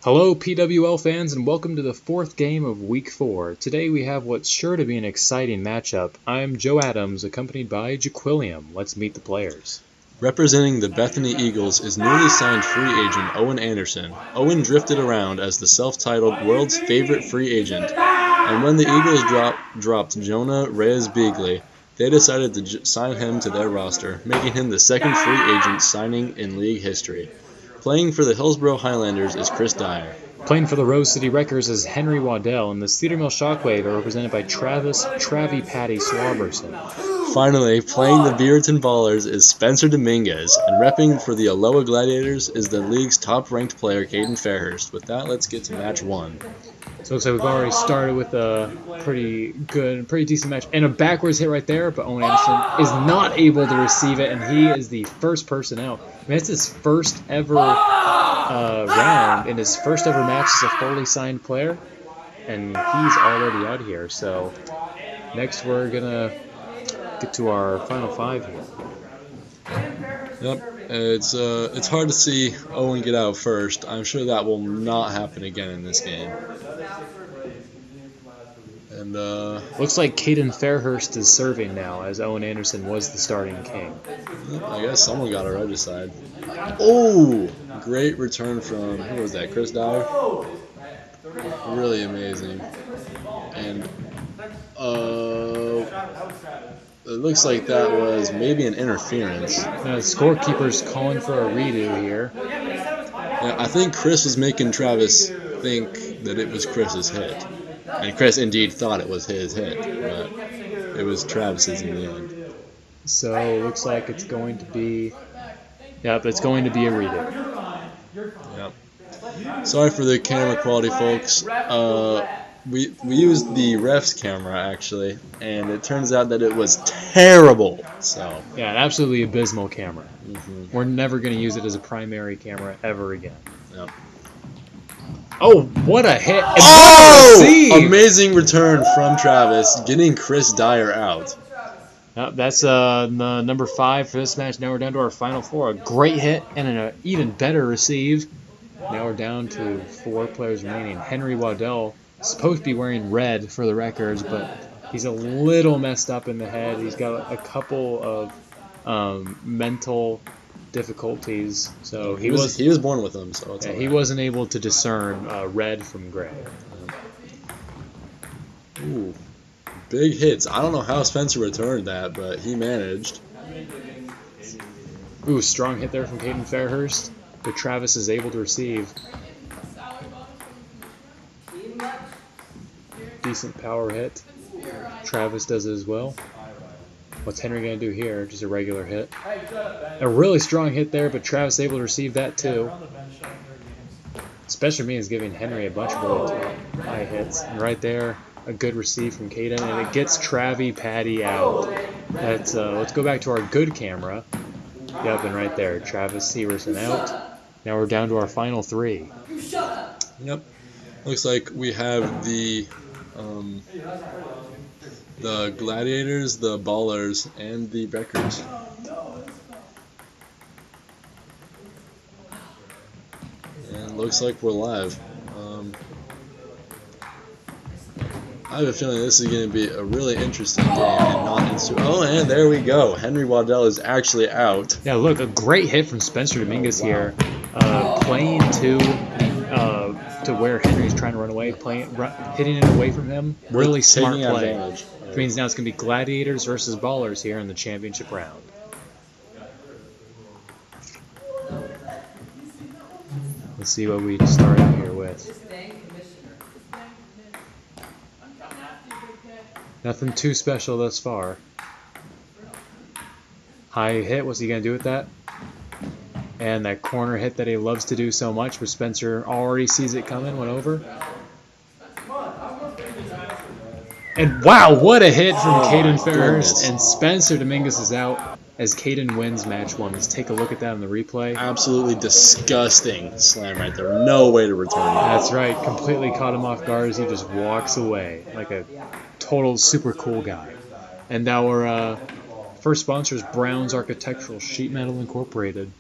Hello PWL fans and welcome to the fourth game of Week 4. Today we have what's sure to be an exciting matchup. I'm Joe Adams, accompanied by Jaquilliam. Let's meet the players. Representing the Bethany Eagles is newly signed free agent Owen Anderson. Owen drifted around as the self-titled world's favorite free agent, and when the Eagles dropped Jonah Reyes-Beagley, they decided to sign him to their roster, making him the second free agent signing in league history. Playing for the Hillsborough Highlanders is Chris Dyer. Playing for the Rose City Wreckers is Henry Waddell, and the Cedar Mill Shockwave are represented by Travis Travie Patty Swarberson. Finally, playing the Beaverton Ballers is Spencer Dominguez, and repping for the Aloha Gladiators is the league's top-ranked player, Caden Fairhurst. With that, let's get to match 1. So it looks like we've already started with a pretty decent match. And a backwards hit right there, but Owen Anderson is not able to receive it, and he is the first person out. I mean, it's his first ever round, and his first ever match as a fully signed player, and he's already out here. So next we're going to get to our final 5 here. Yep, it's hard to see Owen get out first. I'm sure that will not happen again in this game. And looks like Caden Fairhurst is serving now, as Owen Anderson was the starting king. I guess someone got a regicide. Oh, great return from, who was that, Chris Dyer? Really amazing. And it looks like that was maybe an interference. The scorekeeper's calling for a redo here. Yeah, I think Chris was making Travis think that it was Chris's hit. And Chris indeed thought it was his hit, but it was Travis's in the end. So it looks like it's going to be, it's going to be a redo. Yep. Sorry for the camera quality, folks. We used the ref's camera, actually, and it turns out that it was terrible. So yeah, an absolutely abysmal camera. Mm-hmm. We're never going to use it as a primary camera ever again. Yep. Oh, what a hit! And oh! Amazing return from Travis, getting Chris Dyer out. That's the number 5 for this match. Now we're down to our final 4. A great hit and an even better receive. Now we're down to 4 players remaining. Henry Waddell is supposed to be wearing red for the records, but he's a little messed up in the head. He's got a couple of mental difficulties, so he was born with them, so it's he wasn't able to discern red from gray. Ooh, big hits. I don't know how Spencer returned that, but he managed. Ooh, strong hit there from Caden Fairhurst, but Travis is able to receive. Decent power hit. Travis does it as well. What's Henry going to do here? Just a regular hit. A really strong hit there, but Travis able to receive that too. Special means giving Henry a bunch of really high hits. And right there, a good receive from Caden, and it gets Travie Patty out. Let's go back to our good camera. Yep, and right there, Travis Severson out. Now we're down to our final 3. Yep. Looks like we have the Gladiators, the Ballers, and the Wreckers. And looks like we're live. I have a feeling this is going to be a really interesting game and not and there we go. Henry Waddell is actually out. Yeah, look, a great hit from Spencer Dominguez here, playing to where Henry's trying to run away, hitting it away from him. Really smart play. Which means now it's going to be Gladiators versus Ballers here in the championship round. Let's see what we start out here with. Nothing too special thus far. High hit, what's he going to do with that? And that corner hit that he loves to do so much, but Spencer already sees it coming, went over. And wow, what a hit from Caden Fairhurst. And Spencer Dominguez is out as Caden wins match 1. Let's take a look at that on the replay. Absolutely disgusting slam right there. No way to return that. That's right. Completely caught him off guard as he just walks away like a total super cool guy. And our first sponsor is Brown's Architectural Sheet Metal Incorporated.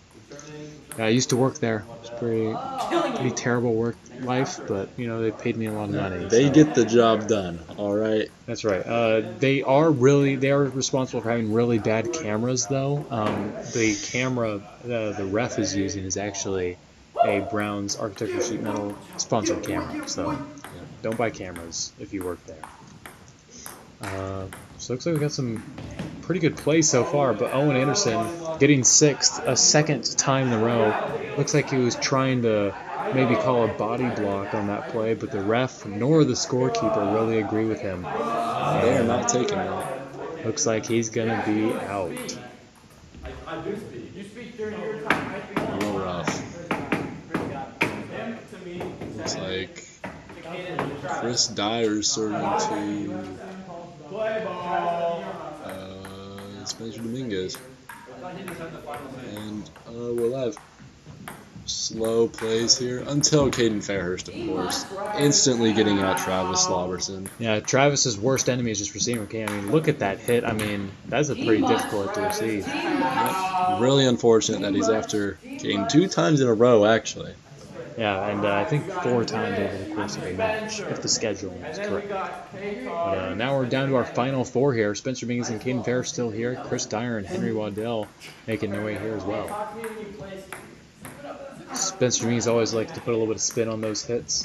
I used to work there. It's pretty terrible work life, but you know they paid me a lot of money. They so. get the job done. All right. That's right. They are responsible for having really bad cameras though. The camera the ref is using is actually a Brown's architectural sheet metal sponsored camera. So don't buy cameras if you work there. So looks like we got some pretty good play so far, but Owen Anderson getting sixth a second time in a row. Looks like he was trying to maybe call a body block on that play, but the ref nor the scorekeeper really agree with him. They are not taking that. Looks like he's going to be out. A little rough. Looks like Chris Dyer's serving to Spencer Dominguez. And we're live. Slow plays here until Caden Fairhurst, of course, instantly getting out Travis Slauberson. Yeah, Travis's worst enemy is just receiving. Okay, I mean, look at that hit. I mean, that's a pretty difficult hit to receive. Yep. Really unfortunate that he's after Caden 2 times in a row, actually. Yeah, and I think 4 times over the course of a match, if the scheduling is correct. But now we're down to our final 4 here. Spencer Dominguez and Caden Fairhurst still here. Chris Dyer and Henry Waddell making their way here as well. Spencer Dominguez always likes to put a little bit of spin on those hits.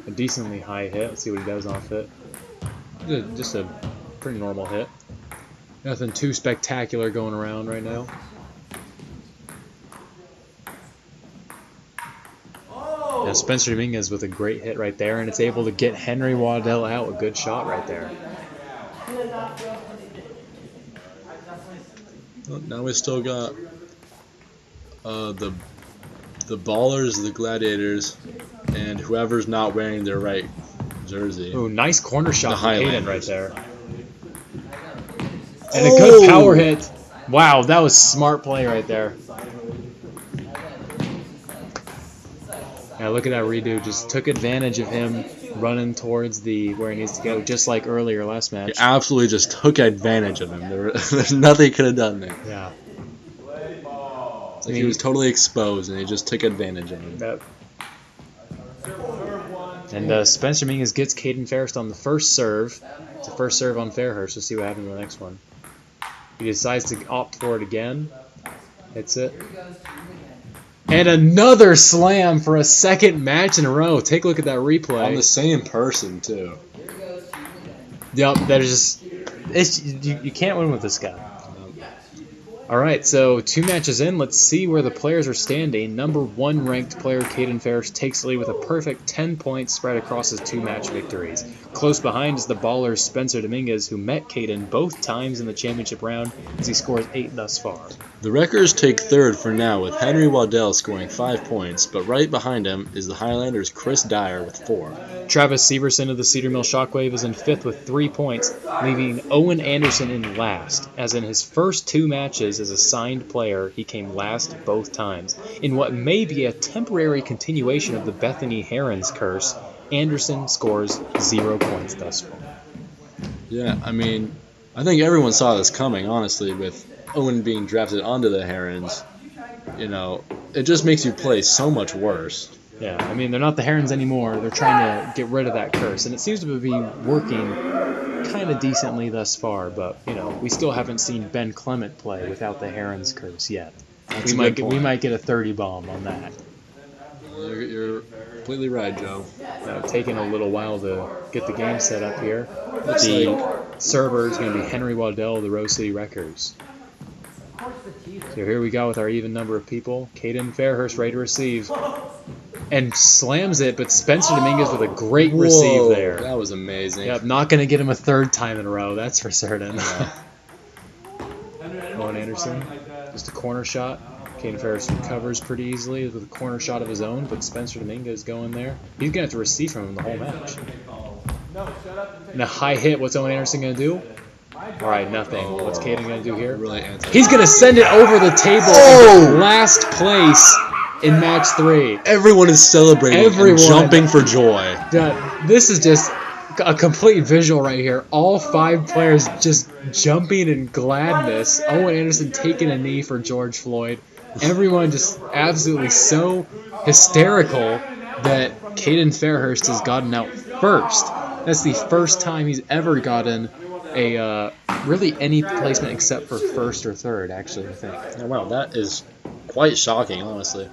A decently high hit. Let's see what he does off it. Just a pretty normal hit. Nothing too spectacular going around right now. Now Spencer Dominguez with a great hit right there, and it's able to get Henry Waddell out. A good shot right there. Well, now we still got the Ballers, the Gladiators, and whoever's not wearing their right jersey. Ooh, nice corner shot from Hayden right there. And Oh! a good power hit. Wow, that was smart play right there. Yeah, look at that redo. Just took advantage of him running towards where he needs to go, just like earlier last match. He absolutely just took advantage of him. There's nothing he could have done there. Yeah. It's like he was totally exposed, and he just took advantage of him. Yep. And Spencer Dominguez gets Caden Fairhurst on the first serve. It's the first serve on Fairhurst. We'll see what happens in the next one. He decides to opt for it again. Hits it. And another slam for a second match in a row. Take a look at that replay. On the same person, too. Yep, that is just... You can't win with this guy. All right, so 2 matches in. Let's see where the players are standing. Number 1 ranked player Caden Fairhurst takes the lead with a perfect 10 points spread across his 2 match victories. Close behind is the baller Spencer Dominguez, who met Caden both times in the championship round as he scores 8 thus far. The Wreckers take 3rd for now with Henry Waddell scoring 5 points, but right behind him is the Highlanders' Chris Dyer with 4. Travis Severson of the Cedar Mill Shockwave is in 5th with 3 points, leaving Owen Anderson in last, as in his first 2 matches as a signed player, he came last both times. In what may be a temporary continuation of the Bethany Herons curse, Anderson scores 0 points thus far. Yeah, I mean, I think everyone saw this coming, honestly, with Owen being drafted onto the Herons. You know, it just makes you play so much worse. Yeah, I mean, they're not the Herons anymore. They're trying to get rid of that curse, and it seems to be working kind of decently thus far, but, you know, we still haven't seen Ben Clement play without the Herons curse yet. We might get a 30 bomb on that. You're completely right, Joe. Taking a little while to get the game set up here. The server is going to be Henry Waddell of the Rose City Wreckers. So here we go with our even number of people. Caden Fairhurst ready to receive. And slams it, but Spencer Dominguez with a great receive there. That was amazing. Yep, not going to get him a 3rd time in a row, that's for certain. Owen Anderson, just a corner shot. Caden Fairhurst recovers pretty easily with a corner shot of his own, but Spencer Dominguez going there. He's going to have to receive from him the whole match. And a high hit, what's Owen Anderson going to do? All right, nothing. What's Caden going to do here? He's going to send it over the table into last place in match 3. Everyone is celebrating and jumping for joy. Yeah, this is just a complete visual right here. All 5 players just jumping in gladness. Owen Anderson taking a knee for George Floyd. Everyone just absolutely so hysterical that Caden Fairhurst has gotten out first. That's the first time he's ever gotten a really any placement except for first or third, actually, I think. Yeah, wow, that is quite shocking, honestly.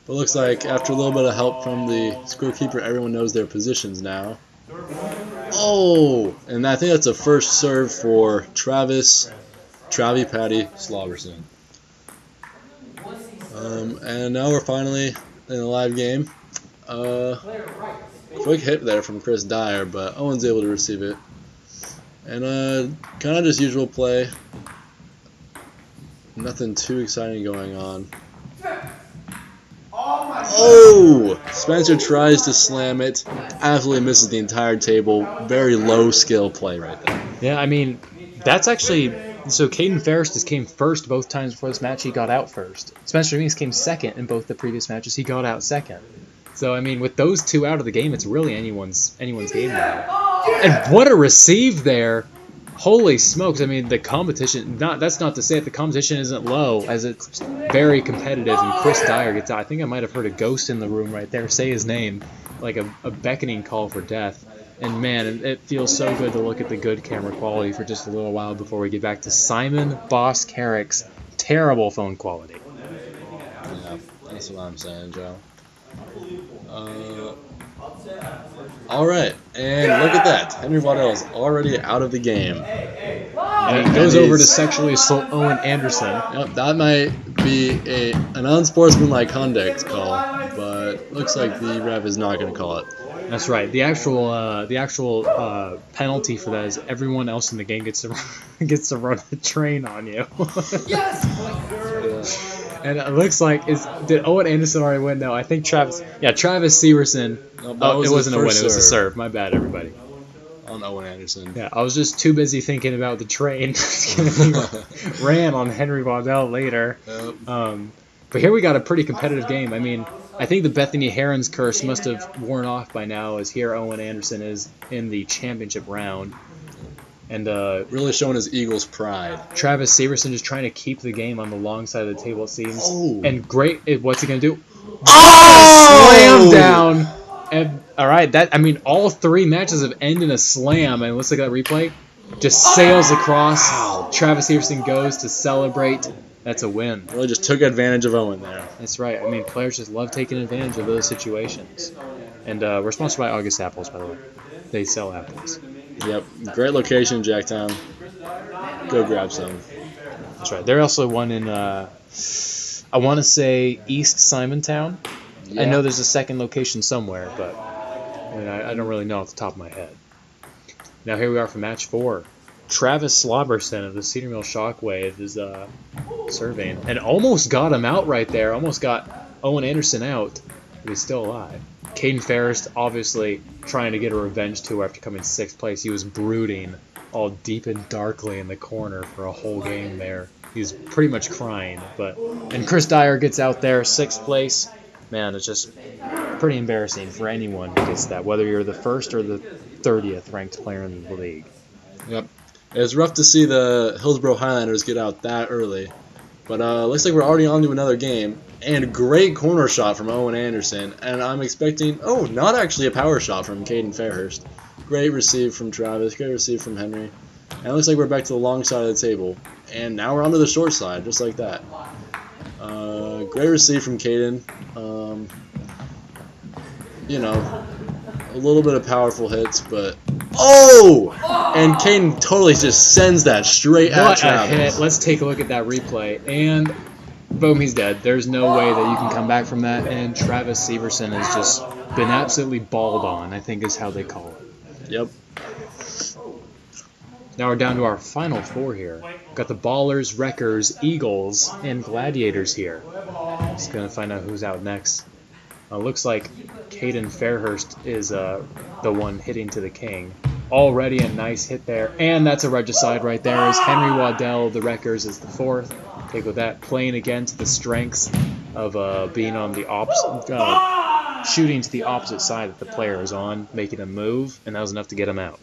But it looks like after a little bit of help from the scorekeeper, everyone knows their positions now. Oh! And I think that's a first serve for Travie Patty Slauberson. And now we're finally in a live game. Quick hit there from Chris Dyer, but Owen's able to receive it. And kind of just usual play. Nothing too exciting going on. Oh! Spencer tries to slam it. Absolutely misses the entire table. Very low skill play right there. Yeah, I mean, that's actually... So Caden Ferris just came first both times before this match. He got out first. Spencer Dominguez came second in both the previous matches. He got out second. So, I mean, with those 2 out of the game, it's really anyone's game now. And what a receive there. Holy smokes. I mean, the competition, that's not to say that the competition isn't low, as it's very competitive, and Chris Dyer gets out. I think I might have heard a ghost in the room right there say his name, like a beckoning call for death. And man, it feels so good to look at the good camera quality for just a little while before we get back to Simon Boss Carrick's terrible phone quality. Yeah, that's what I'm saying, Joe. All right, and look at that. Henry Waddell is already out of the game. And he goes over to sexually assault Owen Anderson. Yep, that might be an unsportsmanlike conduct call, but looks like the ref is not going to call it. That's right. The actual penalty for that is everyone else in the game gets to run a train on you. Yes. And it looks like did Owen Anderson already win? No, I think Travis Severson. No, it wasn't a win. serve. It was a serve. My bad, everybody. On Owen Anderson. Yeah, I was just too busy thinking about the train. Ran on Henry Waddell later. Yep. But here we got a pretty competitive game. I mean, I think the Bethany Herons curse must have worn off by now, as here Owen Anderson is in the championship round. And really showing his Eagles pride. Travis Severson just trying to keep the game on the long side of the table, it seems. Oh. And great, what's he going to do? Oh! Slam down. And, all right, all 3 matches have ended in a slam. And let's look at that replay. Just sails across. Wow. Travis Severson goes to celebrate. That's a win. Really just took advantage of Owen there. That's right. I mean, players just love taking advantage of those situations. And we're sponsored by August Apples, by the way. They sell apples. Yep, great location, Jacktown. Go grab some. That's right. They're also one in, I want to say East Simontown. Yeah. I know there's a second location somewhere, but I don't really know off the top of my head. Now here we are for match 4. Travis Slauberson of the Cedar Mill Shockwave is surveying. And almost got him out right there. Almost got Owen Anderson out, but he's still alive. Caden Ferris obviously trying to get a revenge tour after coming 6th place. He was brooding all deep and darkly in the corner for a whole game there. He was pretty much crying. And Chris Dyer gets out there, 6th place. Man, it's just pretty embarrassing for anyone who gets that, whether you're the 1st or the 30th ranked player in the league. Yep. It's rough to see the Hillsborough Highlanders get out that early. But looks like we're already on to another game. And great corner shot from Owen Anderson. And I'm expecting, not actually a power shot from Caden Fairhurst. Great receive from Travis. Great receive from Henry. And it looks like we're back to the long side of the table. And now we're onto the short side, just like that. Great receive from Caden. A little bit of powerful hits, but... And Caden totally just sends that straight at Travis. What a hit. Let's take a look at that replay. And boom, he's dead. There's no way that you can come back from that. And Travis Severson has just been absolutely balled on, I think is how they call it. Yep. Now we're down to our final 4 here. Got the Ballers, Wreckers, Eagles, and Gladiators here. Just going to find out who's out next. Looks like Caden Fairhurst is the one hitting to the king. Already a nice hit there. And that's a regicide right there as Henry Waddell, the Wreckers, is the 4th. Take with that, playing against the strengths of being on the shooting to the opposite side that the player is on, making him move, and that was enough to get him out.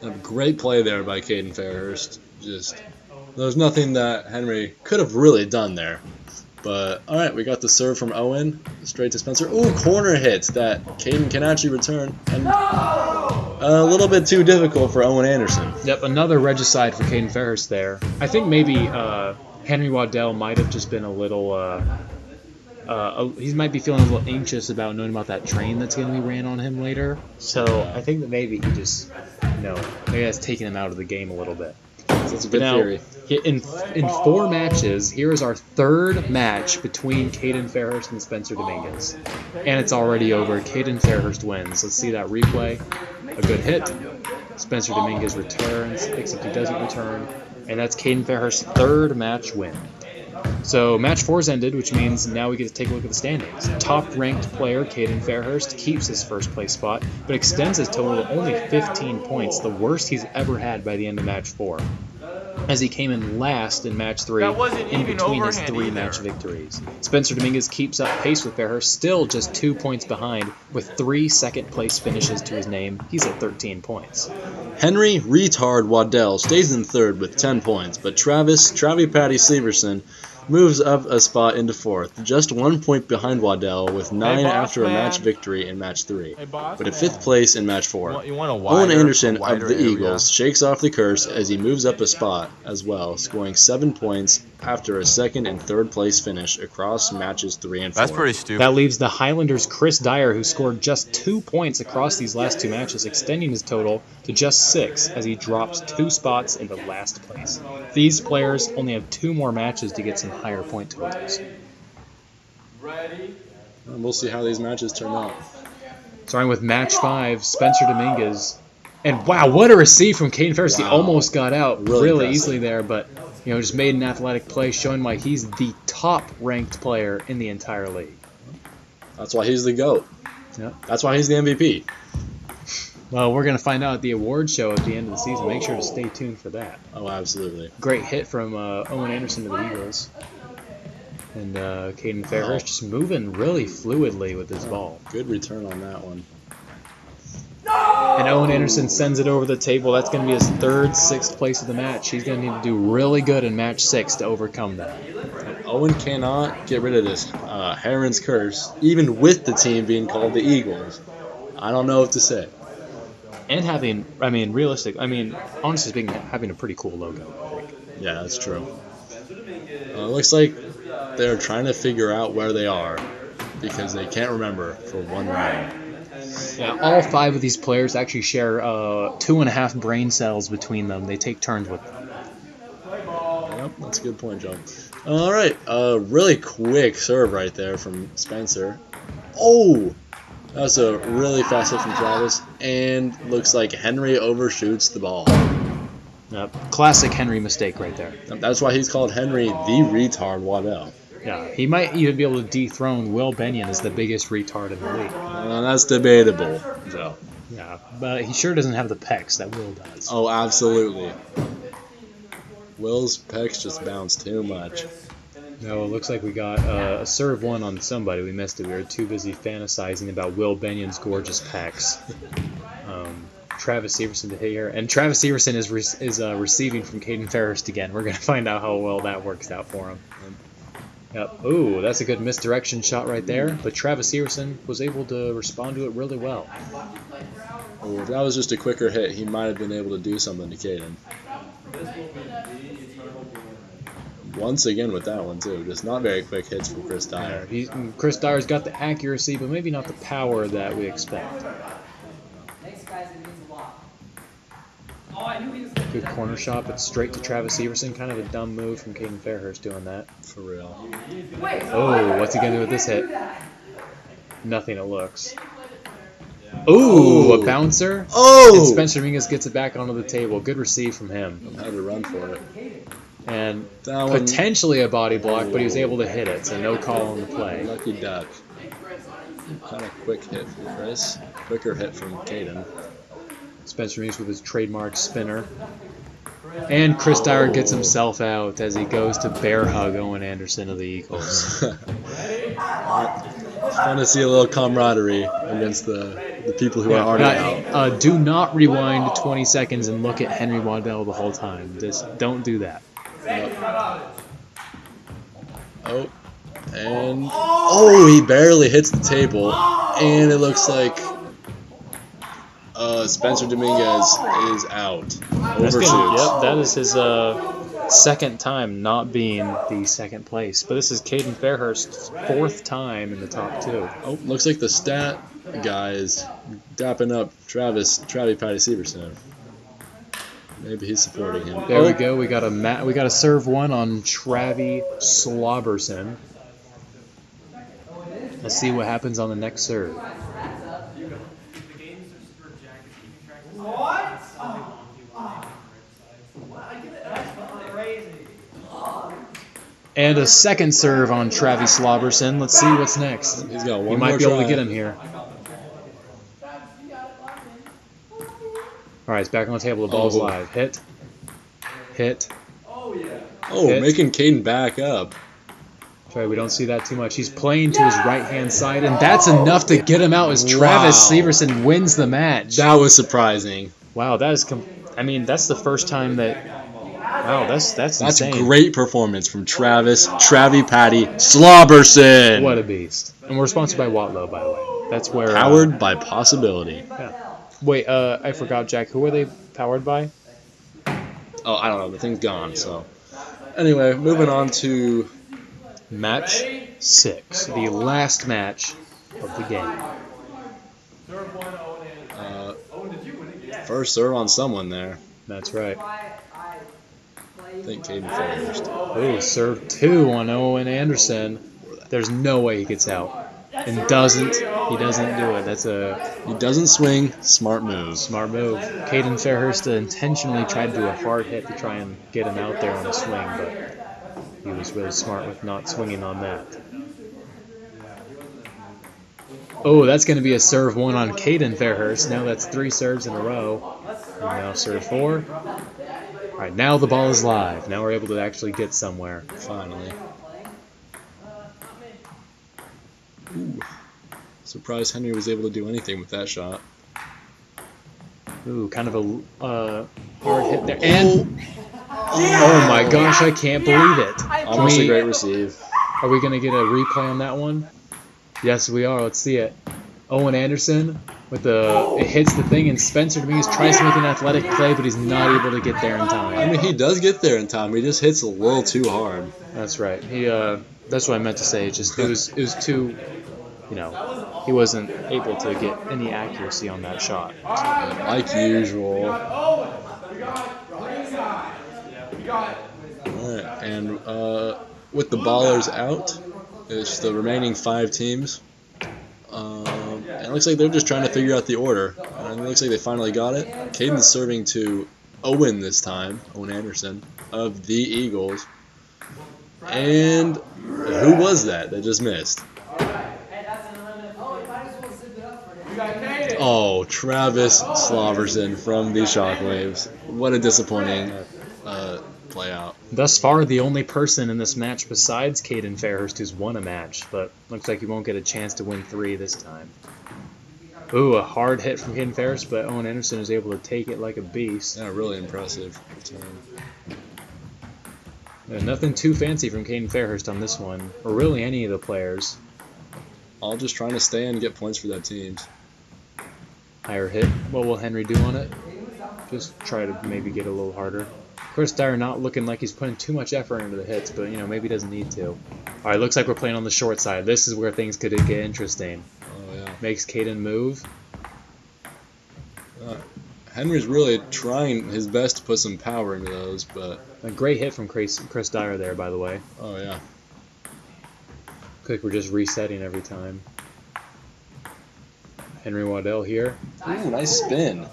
A great play there by Caden Fairhurst. Just there's nothing that Henry could have really done there. But all right, we got the serve from Owen straight to Spencer. Ooh, corner hit that Caden can actually return, and a little bit too difficult for Owen Anderson. Yep, another regicide for Caden Fairhurst there. I think maybe Henry Waddell might have just been a little. He might be feeling a little anxious about knowing about that train that's going to be ran on him later. So I think that maybe he just, maybe that's taking him out of the game a little bit. That's a good theory. In 4 matches, here is our 3rd match between Caden Fairhurst and Spencer Dominguez. And it's already over. Caden Fairhurst wins. Let's see that replay. A good hit. Spencer Dominguez returns, except he doesn't return. And that's Caden Fairhurst's 3rd match win. So match 4's ended, which means now we get to take a look at the standings. Top-ranked player Caden Fairhurst keeps his first place spot, but extends his total to only 15 points, the worst he's ever had by the end of match 4, as he came in last in match 3 in between his 3 match victories. Spencer Dominguez keeps up pace with Fairhurst, still just 2 points behind, with 3 second-place finishes to his name. He's at 13 points. Henry Retard Waddell stays in 3rd with 10 points, but Travie Patty Severson moves up a spot into 4th, just 1 point behind Waddell with 9 after a match victory in match 3, but at 5th place in match 4. Owen Anderson of the Eagles shakes off the curse as he moves up a spot as well, scoring 7 points after a 2nd and 3rd place finish across matches 3 and 4. That's pretty stupid. That leaves the Highlanders' Chris Dyer, who scored just 2 points across these last 2 matches, extending his total to just 6 as he drops 2 spots into last place. These players only have 2 more matches to get some higher point totals. And we'll see how these matches turn out. Starting with match 5, Spencer Dominguez. And wow, what a receive from Caden Fairhurst. He almost got out really easily there, but just made an athletic play, showing why he's the top-ranked player in the entire league. That's why he's the GOAT. Yep. That's why he's the MVP. Well, we're going to find out at the award show at the end of the season. Make sure to stay tuned for that. Oh, absolutely. Great hit from Owen Anderson to the Eagles. And Caden Fairhurst just moving really fluidly with his ball. Good return on that one. And Owen Anderson sends it over the table. That's going to be his 3rd, 6th place of the match. He's going to need to do really good in match 6 to overcome that. Owen cannot get rid of this Heron's curse, even with the team being called the Eagles. I don't know what to say. And honestly speaking, having a pretty cool logo, I think. Yeah, that's true. It looks like they're trying to figure out where they are because they can't remember for one round. Yeah, all 5 of these players actually share 2.5 brain cells between them. They take turns with them. Yep, that's a good point, Joe. All right, really quick serve right there from Spencer. Oh! That's a really fast hit from Travis, and looks like Henry overshoots the ball. Yep, classic Henry mistake right there. That's why he's called Henry the Retard Waddell. Yeah, he might even be able to dethrone Will Benyon as the biggest retard in the league. That's debatable, Joe. Yeah, but he sure doesn't have the pecs that Will does. Oh, absolutely. Will's pecs just bounce too much. No, it looks like we got a serve 1 on somebody. We missed it. We were too busy fantasizing about Will Benyon's gorgeous pecs. Travis Severson to hit here. And Travis Severson is receiving from Caden Fairhurst again. We're going to find out how well that works out for him. Yep. Ooh, that's a good misdirection shot right there. But Travis Severson was able to respond to it really well. Oh, if that was just a quicker hit, he might have been able to do something to Caden. Once again with that one, too. Just not very quick hits from Chris Dyer. Chris Dyer's got the accuracy, but maybe not the power that we expect. Good corner shot, but straight to Travis Severson. Kind of a dumb move from Caden Fairhurst doing that. For real. Oh, what's he going to do with this hit? Nothing, it looks. Ooh, a bouncer. Oh! And Spencer Dominguez gets it back onto the table. Good receive from him. Had to run for it. And potentially a body block, but he was able to hit it, so no call on the play. Lucky duck. Kind of quick hit from Chris. Quicker hit from Caden. Spencer Dominguez with his trademark spinner. And Chris Dyer gets himself out as he goes to bear hug Owen Anderson of the Eagles. Fun to see a little camaraderie against the people who are already out. Do not rewind 20 seconds and look at Henry Waddell the whole time. Just don't do that. Oh, and he barely hits the table, and it looks like Spencer Dominguez is out. Yep, that is his second time not being the second place. But this is Caden Fairhurst's fourth time in the top two. Oh, looks like the stat guy is dapping up Travie Patty Severson. Maybe he's supporting him. There we go. We got a serve one on Travie Slobberson. Let's see what happens on the next serve. And a second serve on Travie Slobberson. Let's see what's next. He's got one You might more be able try. to get him here. All right, it's back on the table. The ball's live. Hit. Hit. Hit. Making Caden back up. Sorry, we don't see that too much. He's playing to his right-hand side, and that's enough to get him out as Travis Severson wins the match. That was surprising. Wow, that is... that's the first time that... Wow, that's insane. A great performance from Travie Patty Slobberson. What a beast. And we're sponsored by Watlow, by the way. That's where... Powered by Possibility. Yeah. Wait, I forgot, Jack. Who are they powered by? Oh, I don't know. The thing's gone, so... Anyway, moving on to... Match 6. The last match of the game. First serve on someone there. That's right. I think Caden Fairhurst. Oh, serve 2 on Owen Anderson. There's no way he gets out. And he doesn't do it. He doesn't swing. Smart move. Smart move. Caden Fairhurst intentionally tried to do a hard hit to try and get him out there on a swing, but he was really smart with not swinging on that. Oh, that's going to be a serve 1 on Caden Fairhurst. Now that's 3 serves in a row. And now serve 4. All right, now the ball is live. Now we're able to actually get somewhere. Finally. Ooh. Surprised Henry was able to do anything with that shot. Ooh, kind of a hard hit there. And oh my gosh, I can't believe it. Almost a great receive. Are we going to get a replay on that one? Yes, we are. Let's see it. Owen Anderson it hits the thing, and Spencer Dominguez tries to make an athletic play, but he's not able to get there in time. I mean, he does get there in time. He just hits a little too hard. That's right. That's what I meant to say. It was too, he wasn't able to get any accuracy on that shot. Like usual. All right, and with the ballers out, it's the remaining 5 teams. And it looks like they're just trying to figure out the order. And it looks like they finally got it. Caden's serving to Owen this time, Owen Anderson, of the Eagles. And who was that just missed? Oh, Travis Slobberson from the Shockwaves. What a disappointing play out. Thus far, the only person in this match besides Caden Fairhurst who's won a match, but looks like he won't get a chance to win 3 this time. Ooh, a hard hit from Caden Fairhurst, but Owen Anderson is able to take it like a beast. Yeah, really impressive. Nothing too fancy from Caden Fairhurst on this one, or really any of the players. All just trying to stay and get points for that team. Higher hit. What will Henry do on it? Just try to maybe get a little harder. Chris Dyer not looking like he's putting too much effort into the hits, but maybe he doesn't need to. All right, looks like we're playing on the short side. This is where things could get interesting. Oh yeah. Makes Caden move. Henry's really trying his best to put some power into those, but a great hit from Chris Dyer there, by the way. Oh yeah. Looks like we're just resetting every time. Henry Waddell here. Ooh, nice spin.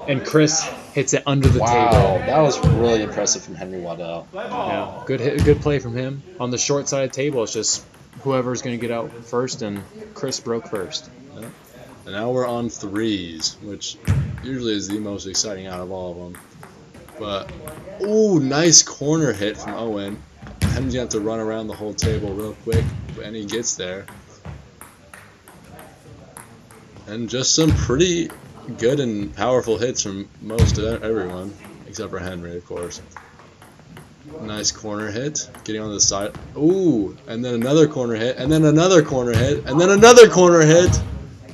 And Chris hits it under the table. Wow, that was really impressive from Henry Waddell. Yeah, good play from him. On the short side of the table, it's just whoever's going to get out first, and Chris broke first. Yeah. And now we're on 3s, which usually is the most exciting out of all of them. But, ooh, nice corner hit from Owen. Henry's going to have to run around the whole table real quick, and he gets there. And just some pretty good and powerful hits from most of everyone, except for Henry, of course. Nice corner hit, getting on the side. Ooh, and then another corner hit, and then another corner hit, and then another corner hit.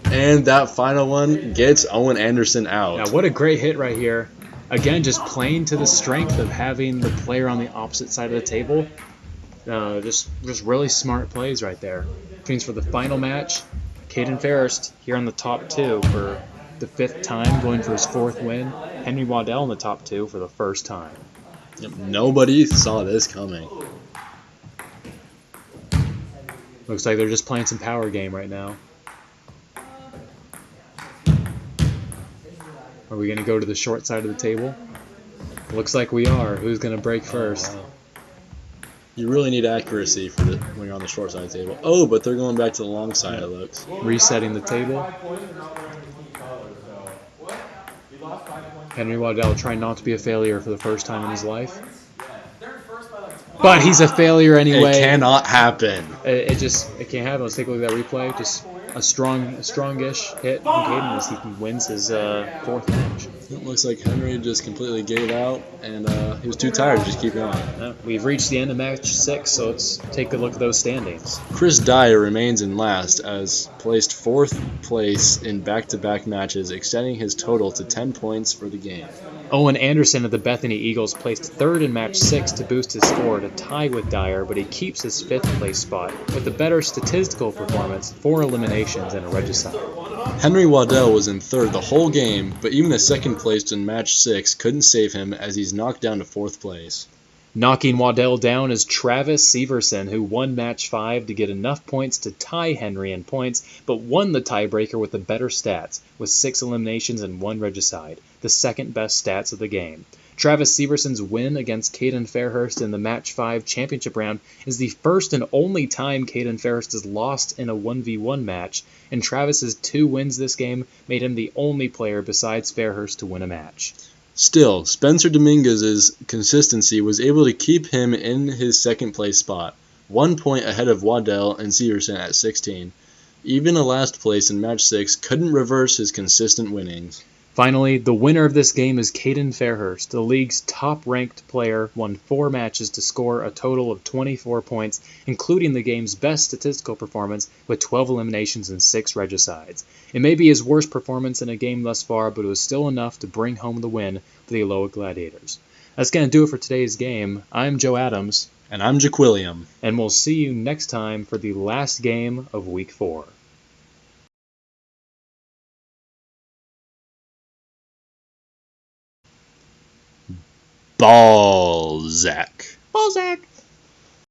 And that final one gets Owen Anderson out. Yeah, what a great hit right here. Again, just playing to the strength of having the player on the opposite side of the table. Just really smart plays right there. Which means for the final match, Caden Fairhurst here on the top two for the 5th time, going for his 4th win. Henry Waddell in the top two for the 1st time. Yep, nobody saw this coming. Looks like they're just playing some power game right now. Are we going to go to the short side of the table? Looks like we are. Who's going to break first? Oh, wow. You really need accuracy for when you're on the short side of the table. Oh, but they're going back to the long side, it looks. Resetting the table. Henry Waddell trying not to be a failure for the 1st time in his life. But he's a failure anyway. It cannot happen. It can't happen. Let's take a look at that replay. Just a strongish hit from Caden as he wins his 4th match. It looks like Henry just completely gave out, and he was too tired to just keep going. We've reached the end of match 6, so let's take a look at those standings. Chris Dyer remains in last, as placed 4th place in back-to-back matches, extending his total to 10 points for the game. Owen Anderson of the Bethany Eagles placed 3rd in match 6 to boost his score to tie with Dyer, but he keeps his 5th place spot with a better statistical performance, 4 eliminations, and a regicide. Henry Waddell was in 3rd the whole game, but even a 2nd placed in match 6 couldn't save him as he's knocked down to 4th place. Knocking Waddell down is Travis Severson, who won match 5 to get enough points to tie Henry in points, but won the tiebreaker with the better stats, with 6 eliminations and 1 regicide, the 2nd best stats of the game. Travis Severson's win against Caden Fairhurst in the match 5 championship round is the first and only time Caden Fairhurst has lost in a 1v1 match, and Travis's 2 wins this game made him the only player besides Fairhurst to win a match. Still, Spencer Dominguez's consistency was able to keep him in his 2nd place spot, 1 point ahead of Waddell and Severson at 16. Even a last place in match 6 couldn't reverse his consistent winnings. Finally, the winner of this game is Caden Fairhurst. The league's top-ranked player won 4 matches to score a total of 24 points, including the game's best statistical performance with 12 eliminations and 6 regicides. It may be his worst performance in a game thus far, but it was still enough to bring home the win for the Aloha Gladiators. That's going to do it for today's game. I'm Joe Adams. And I'm Jaquilliam. And we'll see you next time for the last game of Week 4. Balzac. Balzac!